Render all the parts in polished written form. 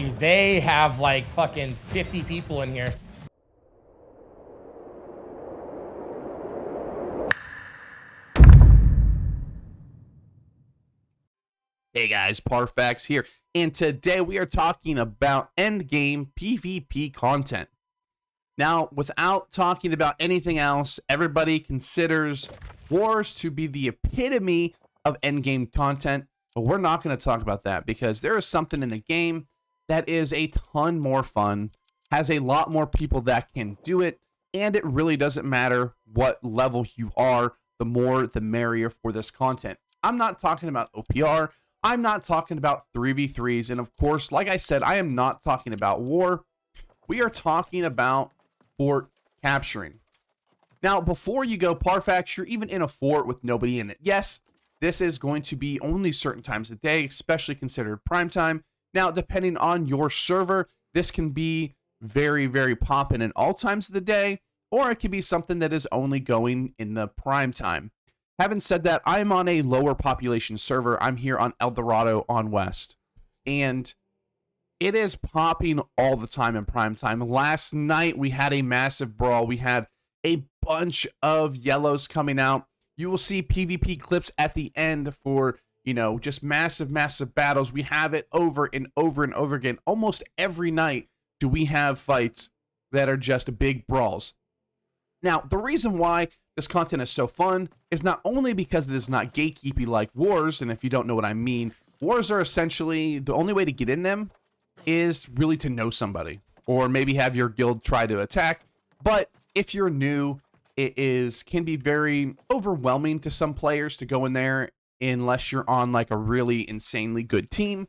Dude, they have like fucking 50 people in here. Hey guys, Parfax here, and today we are talking about endgame PvP content. Now, without talking about anything else, everybody considers wars to be the epitome of endgame content, but we're not going to talk about that because there is something in the game that is a ton more fun, has a lot more people that can do it, and it really doesn't matter what level you are, the more the merrier for this content. I'm not talking about OPR, I'm not talking about 3v3s, and of course, like I said, I am not talking about war. We are talking about fort capturing. Now, before you go, Parfax, you're even in a fort with nobody in it. Yes, this is going to be only certain times of the day, especially considered prime time. Now, depending on your server, this can be very, very poppin' in all times of the day, or it could be something that is only going in the prime time. Having said that, I'm on a lower population server. I'm here on El Dorado on West, and it is popping all the time in prime time. Last night, we had a massive brawl. We had a bunch of yellows coming out. You will see PvP clips at the end for, you know, just massive, massive battles. We have it over and over and over again. Almost every night do we have fights that are just big brawls. Now, the reason why this content is so fun is not only because it is not gatekeepy like wars, and if you don't know what I mean, wars are essentially, the only way to get in them is really to know somebody, or maybe have your guild try to attack. But if you're new, can be very overwhelming to some players to go in there unless you're on like a really insanely good team.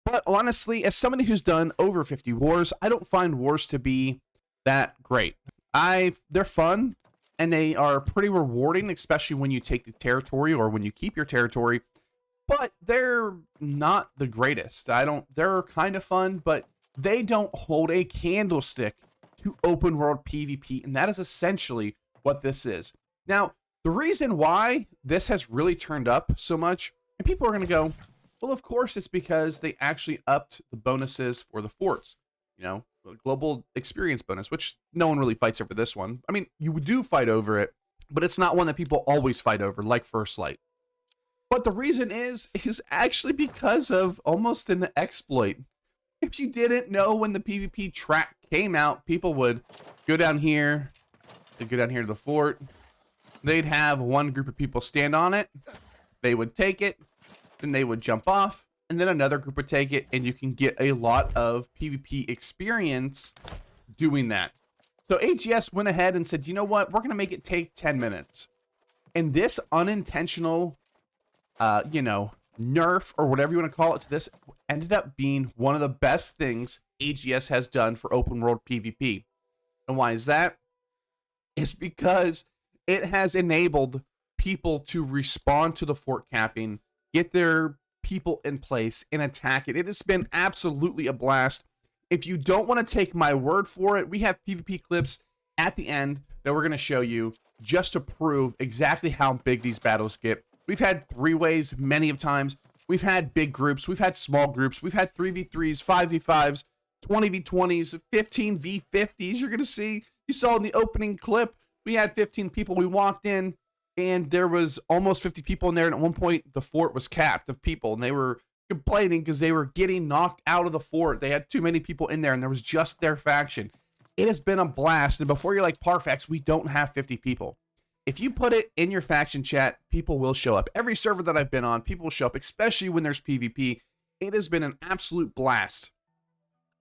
But honestly, as somebody who's done over 50 wars, I don't find wars to be that great. They're fun and they are pretty rewarding, especially when you take the territory or when you keep your territory, but they're not the greatest. They're kind of fun, but they don't hold a candlestick to open world PvP, and that is essentially what this is. Now, the reason why this has really turned up so much, and people are going to go, well, of course, it's because they actually upped the bonuses for the forts. You know, the global experience bonus, which no one really fights over this one. I mean, you do fight over it, but it's not one that people always fight over, like First Light. But the reason is actually because of almost an exploit. If you didn't know, when the PvP track came out, people would go down here, they'd go down here to the fort, they'd have one group of people stand on it, they would take it, then they would jump off, and then another group would take it, and you can get a lot of PvP experience doing that. So AGS went ahead and said, you know what, we're going to make it take 10 minutes. And this unintentional, nerf or whatever you want to call it to this ended up being one of the best things AGS has done for open world PvP. And why is that? It's because it has enabled people to respond to the fort capping, get their people in place, and attack it. It has been absolutely a blast. If you don't want to take my word for it, we have PvP clips at the end that we're going to show you just to prove exactly how big these battles get. We've had 3-ways many of times. We've had big groups. We've had small groups. We've had 3v3s, 5v5s, 20v20s, 15v50s. You're going to see, you saw in the opening clip, we had 15 people. We walked in and there was almost 50 people in there. And at one point, the fort was capped of people. And they were complaining because they were getting knocked out of the fort. They had too many people in there and there was just their faction. It has been a blast. And before you're like, Parfax, we don't have 50 people. If you put it in your faction chat, people will show up. Every server that I've been on, people will show up, especially when there's PvP. It has been an absolute blast.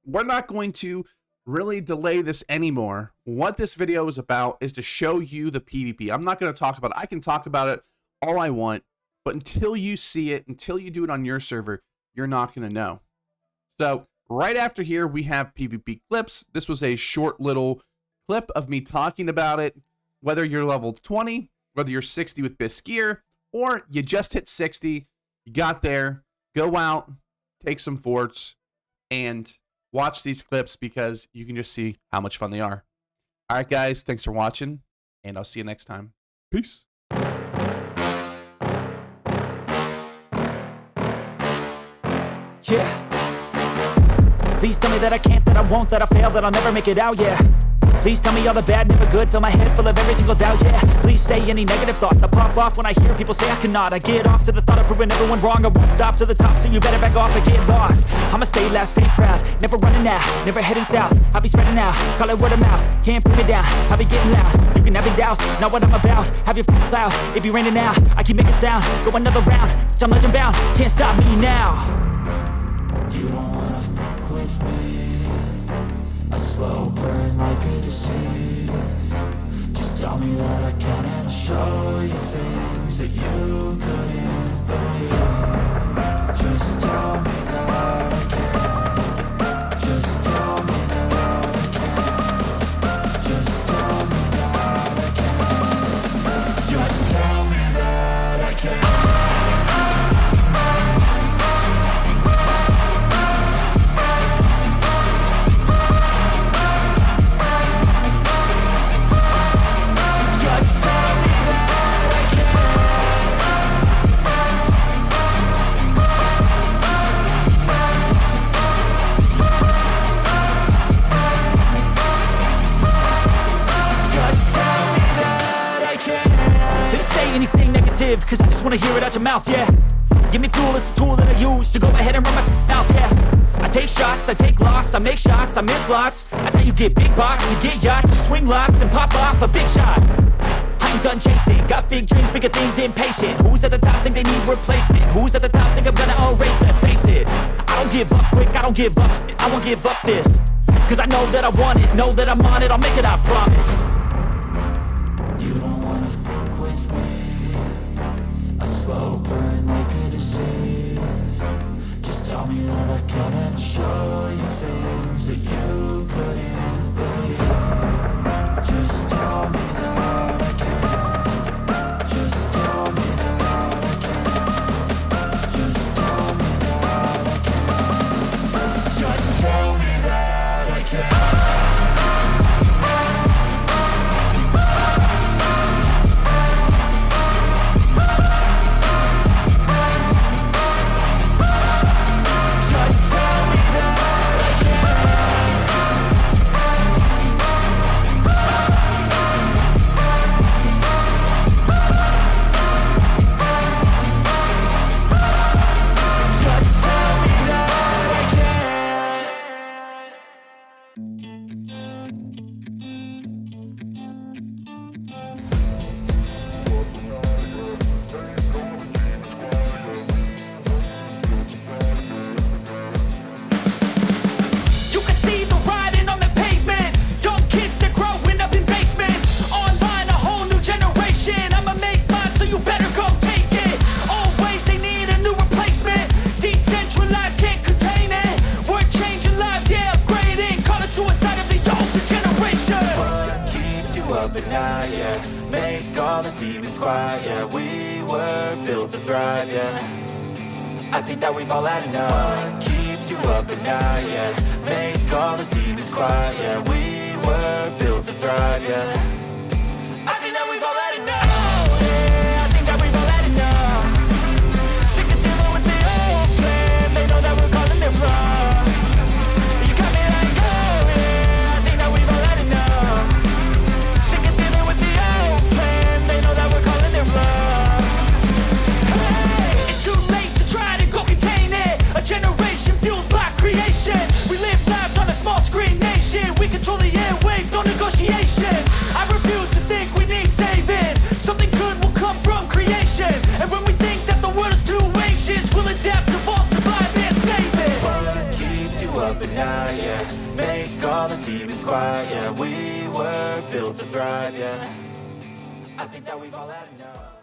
We're not going to really delay this anymore. What this video is about is to show you the PvP. I'm not going to talk about it. I can talk about it all I want, but until you see it, until you do it on your server, you're not going to know. So right after here, we have PvP clips. This was a short little clip of me talking about it. Whether you're level 20, whether you're 60 with BIS gear, or you just hit 60, you got there, go out, take some forts, and watch these clips because you can just see how much fun they are. All right, guys, thanks for watching, and I'll see you next time. Peace. Yeah. Please tell me that I can't, that I won't, that I fail, that I'll never make it out, yeah. Please tell me all the bad, never good. Fill my head full of every single doubt, yeah. Please say any negative thoughts. I pop off when I hear people say I cannot. I get off to the thought of proving everyone wrong. I won't stop to the top, so you better back off and get lost. I'ma stay loud, stay proud, never running out, never heading south. I'll be spreading out, call it word of mouth. Can't put me down, I'll be getting loud. You can have it douse, not what I'm about. Have your cloud, it be raining now. I keep making sound, go another round. I'm legend bound, can't stop me now. You don't wanna fuck with me. A slow burn like a disease. Just tell me that I can and I'll show you things that you couldn't believe. Just tell me that I can. Just tell me that I can. Just tell me that I can. Just tell me that I can. Anything negative, cause I just wanna hear it out your mouth, yeah. Give me fuel, it's a tool that I use to go ahead and run my mouth, yeah. I take shots, I take loss, I make shots, I miss lots. That's how you get big box, you get yachts, you swing lots and pop off a big shot. I ain't done chasing, got big dreams, bigger things, impatient. Who's at the top think they need replacement? Who's at the top think I'm gonna erase them? Face it, I don't give up quick, I don't give up, I won't give up this. Cause I know that I want it, know that I'm on it, I'll make it, I promise. You don't wanna fuck with me. A slow burn like a disease. Just tell me that I can and I'll show you things that you couldn't believe. Just tell me that I can. Just tell me that I can. Just tell me that I can. Just tell me that I can. But now, yeah, make all the demons quiet, yeah. We were built to thrive, yeah. I think that we've all had enough. What keeps you up at night, yeah. Make all the demons quiet, yeah. We were built to thrive, yeah. I think that we've all had enough. Yeah, I think that we've all had enough. Sick of dealing with the old plan. They know that we're calling it wrong. You got me like, oh yeah, I think that we've all had enough. Generation fueled by creation. We live lives on a small screen nation. We control the airwaves, no negotiation. I refuse to think we need saving. Something good will come from creation. And when we think that the world is too anxious, we'll adapt, evolve, survive, and save it. What keeps you up at night, yeah. Make all the demons quiet, yeah. We were built to thrive, yeah. I think that we've all had enough.